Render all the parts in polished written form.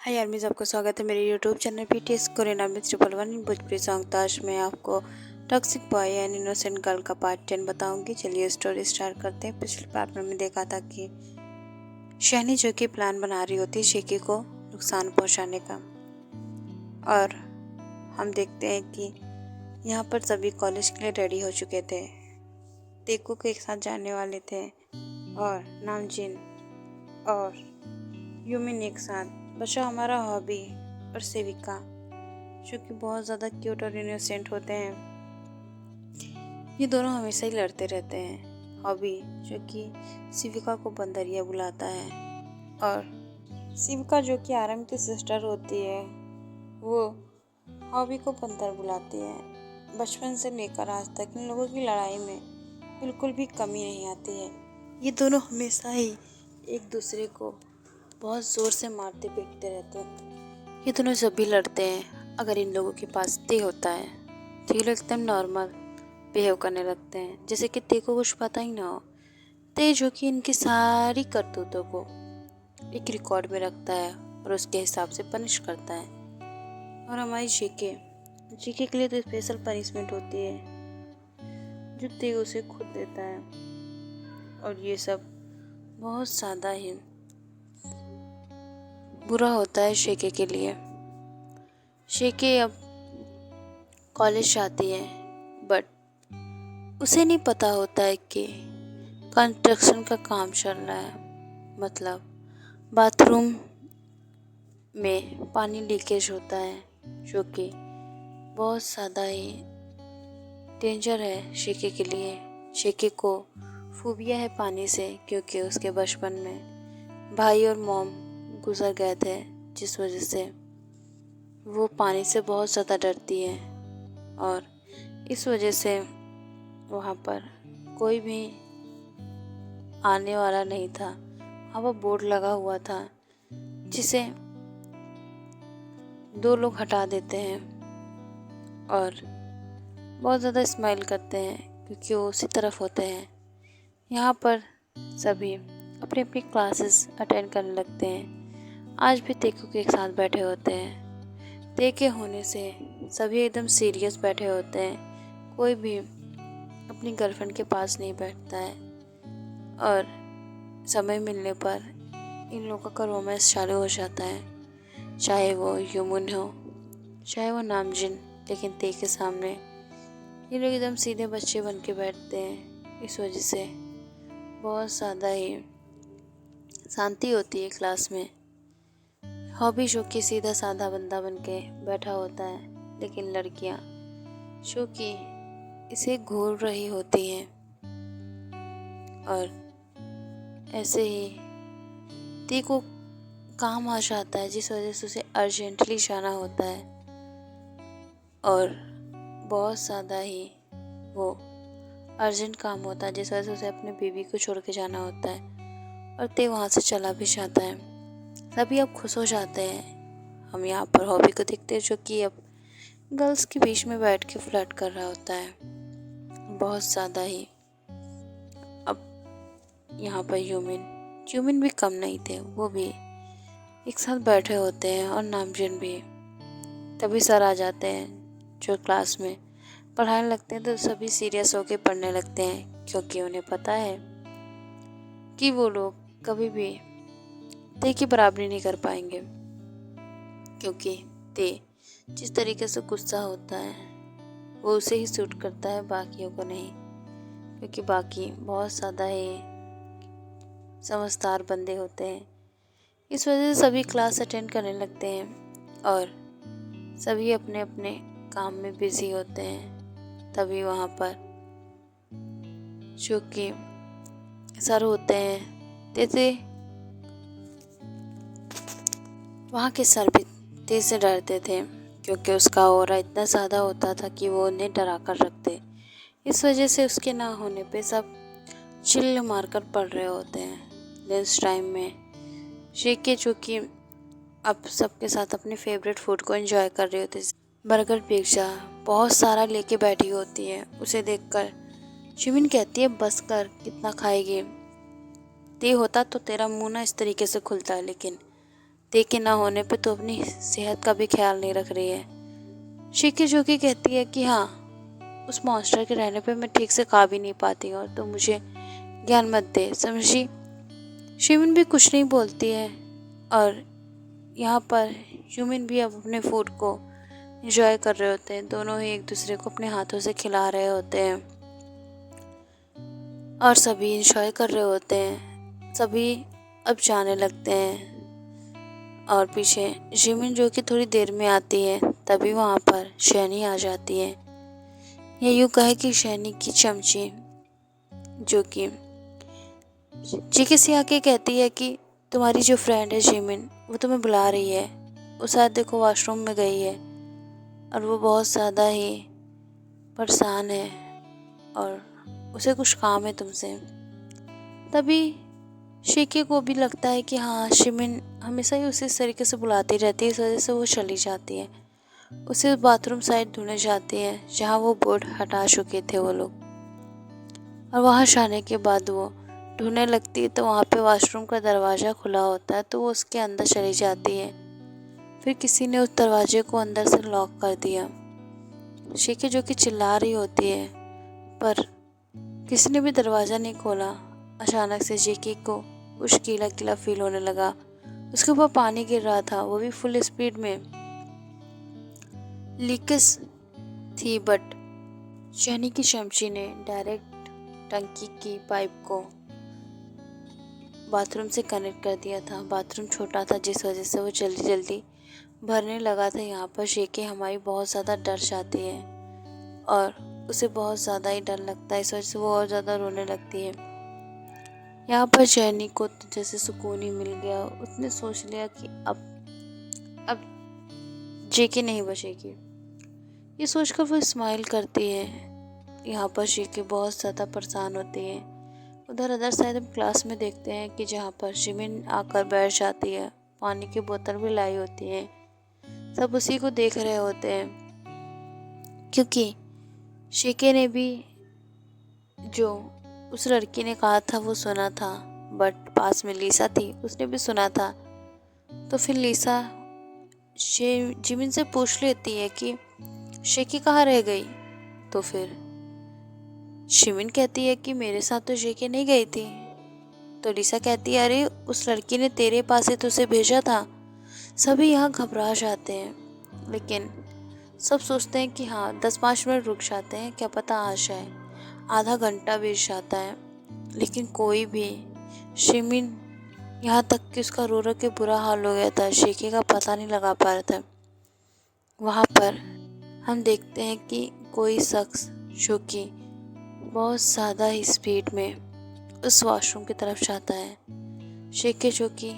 हाय आर्मीज, आपका स्वागत है मेरे YouTube channel PTS Korean army 111 इन भोजपुरी सॉन्ग। तो आज मैं आपको toxic boy and innocent girl का पार्ट 10 बताऊंगी। चलिए स्टोरी स्टार्ट करते हैं। पिछले पार्ट में हमने देखा था कि शहनी जो कि प्लान बना रही होती है शेकी को नुकसान पहुंचाने का, और हम देखते हैं कि यहाँ पर सभी कॉलेज के लिए रेडी हो चुके थे। तेकू के एक साथ जाने वाले थे और नामजिन और यूमिन एक साथ, बचा हमारा हॉबी और सेविका जो कि बहुत ज़्यादा क्यूट और इनोसेंट होते हैं। ये दोनों हमेशा ही लड़ते रहते हैं। हॉबी जो कि सेविका को बंदरिया बुलाता है और सेविका जो कि आरम की सिस्टर होती है वो हॉबी को बंदर बुलाती है। बचपन से लेकर आज तक इन लोगों की लड़ाई में बिल्कुल भी कमी नहीं आती है। ये दोनों हमेशा ही एक दूसरे को बहुत ज़ोर से मारते पीटते रहते हैं। ये दोनों जब भी लड़ते हैं, अगर इन लोगों के पास ते होता है तो ये लोग एकदम नॉर्मल बिहेव करने लगते हैं, जैसे कि ते को कुछ पता ही ना हो। ते जो कि इनकी सारी करतूतों को एक रिकॉर्ड में रखता है और उसके हिसाब से पनिश करता है। और हमारी जीके के लिए तो स्पेशल पनिशमेंट होती है जो ते उसे खुद देता है। और ये सब बहुत ज़्यादा ही बुरा होता है शेके के लिए। शेके अब कॉलेज जाती है, बट उसे नहीं पता होता है कि कंस्ट्रक्शन का काम चल रहा है। मतलब बाथरूम में पानी लीकेज होता है जो कि बहुत ज़्यादा ही डेंजर है शेके के लिए। शेके को फोबिया है पानी से, क्योंकि उसके बचपन में भाई और मॉम गुजर गए थे, जिस वजह से वो पानी से बहुत ज़्यादा डरती है। और इस वजह से वहाँ पर कोई भी आने वाला नहीं था। वहाँ पर बोर्ड लगा हुआ था जिसे 2 लोग हटा देते हैं और बहुत ज़्यादा स्माइल करते हैं क्योंकि वो उसी तरफ होते हैं। यहाँ पर सभी अपनी अपनी क्लासेस अटेंड करने लगते हैं। आज भी तेकू के एक साथ बैठे होते हैं। ते के होने से सभी एकदम सीरियस बैठे होते हैं। कोई भी अपनी गर्लफ्रेंड के पास नहीं बैठता है और समय मिलने पर इन लोगों का रोमांस चालू हो जाता है, चाहे वो यूमुन हो चाहे वो नामजिन। लेकिन ते के सामने ये लोग एकदम सीधे बच्चे बन के बैठते हैं। इस वजह से बहुत ज़्यादा ही शांति होती है क्लास में। हॉबी जो कि सीधा साधा बंदा बन के बैठा होता है, लेकिन लड़कियां जो कि इसे घूर रही होती हैं। और ऐसे ही ती को काम आ जाता है, जिस वजह से उसे अर्जेंटली जाना होता है और बहुत ज़्यादा ही वो अर्जेंट काम होता है, जिस वजह से उसे अपने बीवी को छोड़ के जाना होता है और ते वहाँ से चला भी जाता है। सभी अब खुश हो जाते हैं। हम यहाँ पर हॉबी को देखते हैं जो कि अब गर्ल्स के बीच में बैठ के फ्लर्ट कर रहा होता है बहुत ज़्यादा ही। अब यहाँ पर यूमिन भी कम नहीं थे, वो भी एक साथ बैठे होते हैं और नामजिन भी। तभी सर आ जाते हैं जो क्लास में पढ़ाने लगते हैं, तो सभी सीरियस होके पढ़ने लगते हैं क्योंकि उन्हें पता है कि वो लोग कभी भी ते की बराबरी नहीं कर पाएंगे। क्योंकि ते जिस तरीके से गुस्सा होता है वो उसे ही सूट करता है, बाकियों को नहीं। क्योंकि बाकी बहुत ज़्यादा ही समझदार बंदे होते हैं। इस वजह से सभी क्लास अटेंड करने लगते हैं और सभी अपने अपने काम में बिजी होते हैं। तभी वहाँ पर जो कि सर होते हैं ते वहाँ के सर भी ते से डरते थे, क्योंकि उसका ऑरा इतना ज़्यादा होता था कि वो उन्हें डरा कर रखते। इस वजह से उसके ना होने पे सब चिल्ल मारकर पढ़ रहे होते हैं। लंच टाइम में शेके जो कि अब सबके साथ अपने फेवरेट फूड को एंजॉय कर रहे होते, बर्गर पिज्ज़ा बहुत सारा लेके बैठी होती है। उसे देखकर जिमिन कहती है बस कर, कितना खाएगी। ते होता तो तेरा मुंह ना इस तरीके से खुलता है, लेकिन देखे ना होने पे तो अपनी सेहत का भी ख्याल नहीं रख रही है। शिकी जो कि कहती है कि हाँ, उस मॉन्स्टर के रहने पे मैं ठीक से खा भी नहीं पाती हूँ, तो मुझे ज्ञान मत दे, समझी। शिमिन भी कुछ नहीं बोलती है और यहाँ पर ह्यूमन भी अब अपने फूड को एंजॉय कर रहे होते हैं। दोनों ही एक दूसरे को अपने हाथों से खिला रहे होते हैं और सभी एंजॉय कर रहे होते हैं। सभी अब जाने लगते हैं और पीछे जिमिन जो कि थोड़ी देर में आती है, तभी वहाँ पर शैनी आ जाती है। ये यूँ कहे कि शैनी की चमची जो कि जीके से आके कहती है कि तुम्हारी जो फ्रेंड है जिमिन, वो तुम्हें बुला रही है। वो शायद देखो वॉशरूम में गई है और वो बहुत ज़्यादा ही परेशान है और उसे कुछ काम है तुमसे। तभी शिके को भी लगता है कि हाँ, शिमिन हमेशा ही उसे इस तरीके से बुलाती रहती है, इस वजह से वो चली जाती है। उसे बाथरूम साइड ढूंढने जाती है जहाँ वो बोर्ड हटा चुके थे वो लोग। और वहाँ जाने के बाद वो ढूंढने लगती है तो वहाँ पे वॉशरूम का दरवाज़ा खुला होता है, तो वो उसके अंदर चली जाती है। फिर किसी ने उस दरवाजे को अंदर से लॉक कर दिया। शिके जो कि चिल्ला रही होती है पर किसी ने भी दरवाज़ा नहीं खोला। अचानक से जेकी को कुछ गीला गीला फील होने लगा। उसके ऊपर पानी गिर रहा था, वो भी फुल स्पीड में। लीकेज थी बट शैनी की चमची ने डायरेक्ट टंकी की पाइप को बाथरूम से कनेक्ट कर दिया था। बाथरूम छोटा था जिस वजह से वो जल्दी जल्दी भरने लगा था। यहाँ पर जेकी हमारी बहुत ज़्यादा डर जाती है और उसे बहुत ज़्यादा ही डर लगता है, इस वजह से वो और ज़्यादा रोने लगती है। यहाँ पर शैनी को तो जैसे सुकून ही मिल गया। उसने सोच लिया कि अब जेके नहीं बचेगी। ये सोचकर वो स्माइल करती है। यहाँ पर जेके बहुत ज़्यादा परेशान होती है। उधर शायद हम क्लास में देखते हैं कि जहाँ पर जिमिन आकर बैठ जाती है, पानी की बोतल भी लाई होती है। सब उसी को देख रहे होते हैं क्योंकि शिके ने भी जो उस लड़की ने कहा था वो सुना था, बट पास में लीसा थी, उसने भी सुना था। तो फिर लीसा जिमिन से पूछ लेती है कि शिकी कहाँ रह गई। तो फिर शिमिन कहती है कि मेरे साथ तो शिकी नहीं गई थी। तो लीसा कहती है अरे उस लड़की ने तेरे पास ही तो उसे भेजा था। सभी यहाँ घबरा जाते हैं, लेकिन सब सोचते हैं कि हाँ 10-5 मिनट रुक जाते हैं, क्या पता आ जाए। आधा घंटा बीत जाता है लेकिन कोई भी शिमिन, यहाँ तक कि उसका रो रो के बुरा हाल हो गया था, शिकी का पता नहीं लगा पा रहा था। वहाँ पर हम देखते हैं कि कोई शख्स जो कि बहुत ज़्यादा ही स्पीड में उस वॉशरूम की तरफ जाता है। शिकी जो कि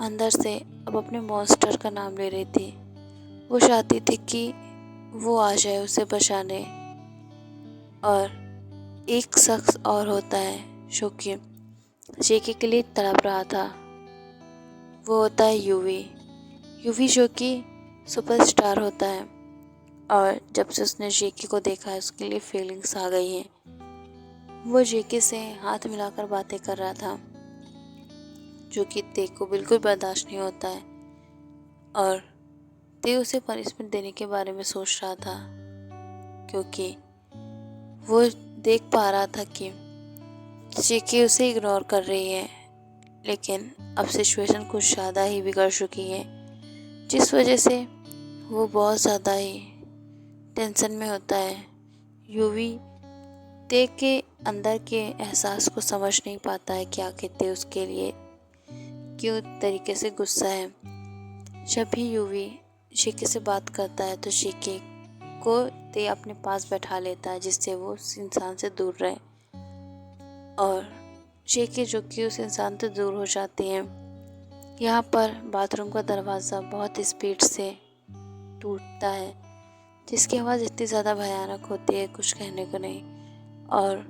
अंदर से अब अपने मॉन्स्टर का नाम ले रही थी। वो चाहती थी कि वो आ जाए उसे बचाने। और एक शख्स और होता है जो कि जेके के लिए तड़प रहा था। वो होता है यूवी जो कि सुपरस्टार होता है। और जब से उसने जेके को देखा है उसके लिए फीलिंग्स आ गई हैं। वो जेके से हाथ मिलाकर बातें कर रहा था जो कि ते को बिल्कुल बर्दाश्त नहीं होता है और ते उसे पनिशमेंट देने के बारे में सोच रहा था क्योंकि वो देख पा रहा था कि जेके उसे इग्नोर कर रही है। लेकिन अब सिचुएशन कुछ ज़्यादा ही बिगड़ चुकी है जिस वजह से वो बहुत ज़्यादा ही टेंशन में होता है। यूवी ते के अंदर के एहसास को समझ नहीं पाता है कि आखिर ते उसके लिए क्यों तरीके से गुस्सा है। जब भी यूवी शिके से बात करता है तो शिके को ते अपने पास बैठा लेता है जिससे वो उस इंसान से दूर रहे और शिके जो कि उस इंसान से दूर हो जाती हैं। यहाँ पर बाथरूम का दरवाज़ा बहुत स्पीड से टूटता है जिसकी आवाज़ इतनी ज़्यादा भयानक होती है कुछ कहने को नहीं। और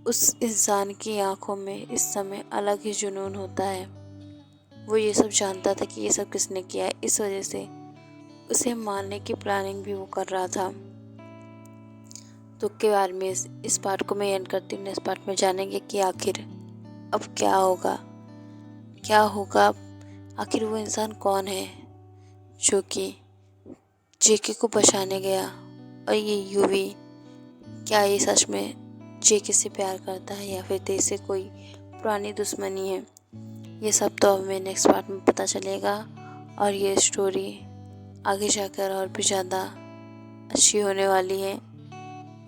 उस इंसान की आंखों में इस समय अलग ही जुनून होता है। वो ये सब जानता था कि ये सब किसने किया है, इस वजह से उसे मारने की प्लानिंग भी वो कर रहा था। तो के बारे में इस पार्ट को मैं एंड करती हूँ। नेक्स्ट पार्ट में जानेंगे कि आखिर अब क्या होगा आखिर वो इंसान कौन है जो कि जेके को बचाने गया, और ये यूवी, क्या ये सच में जेके से प्यार करता है या फिर देश से कोई पुरानी दुश्मनी है। ये सब तो अब हमें नेक्स्ट पार्ट में पता चलेगा, और ये स्टोरी आगे जाकर और भी ज़्यादा अच्छी होने वाली है।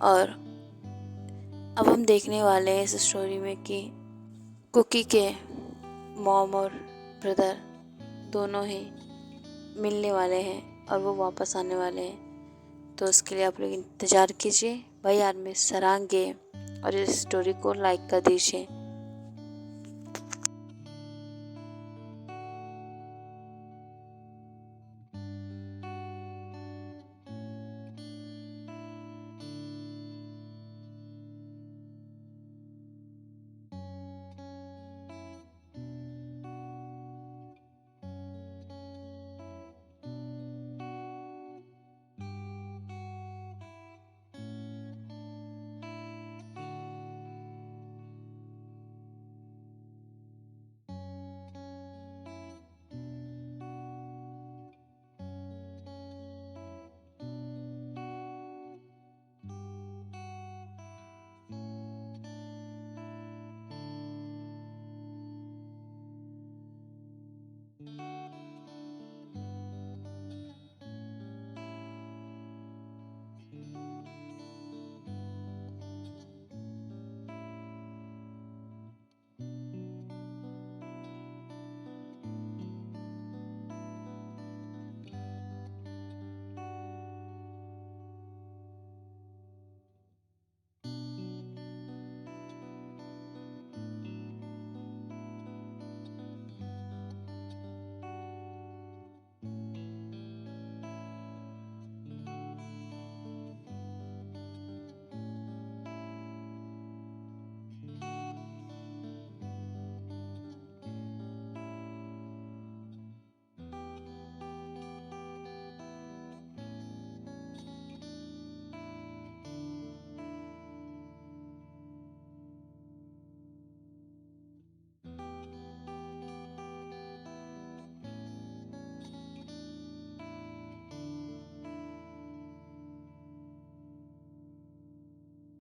और अब हम देखने वाले हैं इस स्टोरी में कि कुकी के मॉम और ब्रदर दोनों ही मिलने वाले हैं और वो वापस आने वाले हैं। तो उसके लिए आप लोग इंतज़ार कीजिए। भाई यार में सरांगे और इस स्टोरी को लाइक कर दीजिए।